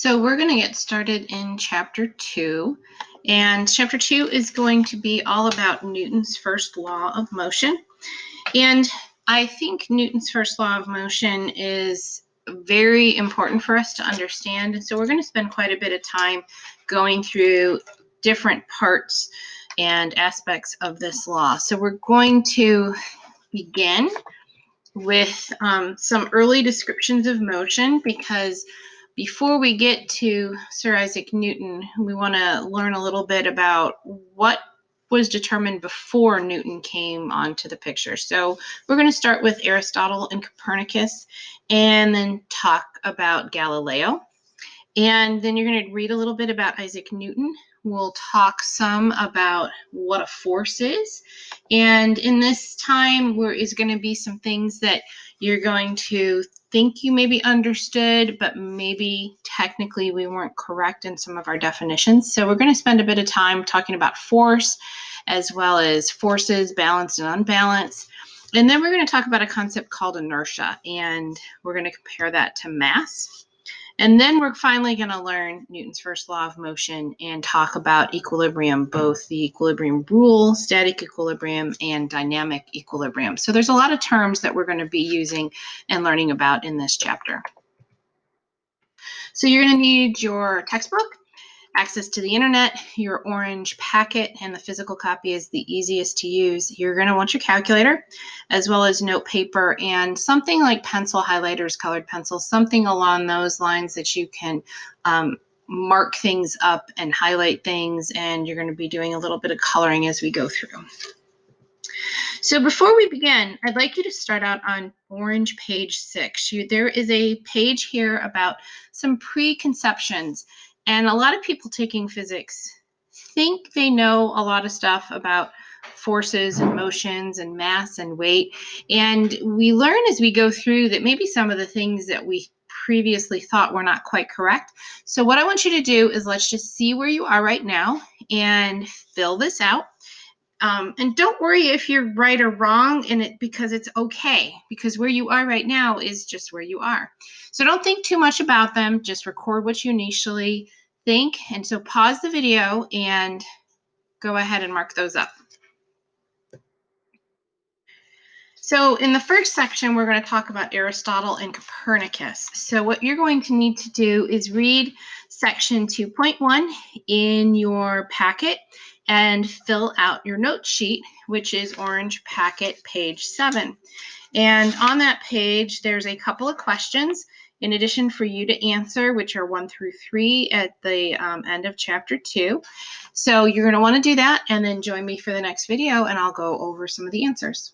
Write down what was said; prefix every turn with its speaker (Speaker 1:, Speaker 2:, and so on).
Speaker 1: So we're going to get started in chapter 2. And chapter 2 is going to be all about Newton's first law of motion. And I think Newton's first law of motion is very important for us to understand. And so we're going to spend quite a bit of time going through different parts and aspects of this law. So we're going to begin with some early descriptions of motion, because before we get to Sir Isaac Newton, we want to learn a little bit about what was determined before Newton came onto the picture. So we're going to start with Aristotle and Copernicus, and then talk about Galileo. And then you're going to read a little bit about Isaac Newton. We'll talk some about what a force is. And in this time, is going to be some things that you're going to think you maybe understood, but maybe technically we weren't correct in some of our definitions. So we're going to spend a bit of time talking about force, as well as forces, balanced and unbalanced. And then we're going to talk about a concept called inertia, and we're going to compare that to mass. And then we're finally going to learn Newton's first law of motion and talk about equilibrium, both the equilibrium rule, static equilibrium, and dynamic equilibrium. So there's a lot of terms that we're going to be using and learning about in this chapter. So you're going to need your textbook, access to the internet, your orange packet, and the physical copy is the easiest to use. You're going to want your calculator, as well as note paper and something like pencil highlighters, colored pencils, something along those lines that you can mark things up and highlight things, and you're going to be doing a little bit of coloring as we go through. So before we begin, I'd like you to start out on orange page 6. There is a page here about some preconceptions. And a lot of people taking physics think they know a lot of stuff about forces and motions and mass and weight. And we learn as we go through that maybe some of the things that we previously thought were not quite correct. So what I want you to do is let's just see where you are right now and fill this out. And don't worry if you're right or wrong in it, because it's okay, because where you are right now is just where you are. So don't think too much about them, just record what you initially think. And so pause the video and go ahead and mark those up. So in the first section, we're going to talk about Aristotle and Copernicus. So what you're going to need to do is read section 2.1 in your packet and fill out your note sheet, which is orange packet page 7. And on that page, there's a couple of questions in addition for you to answer, which are 1 through 3 at the end of chapter 2. So you're going to want to do that and then join me for the next video, and I'll go over some of the answers.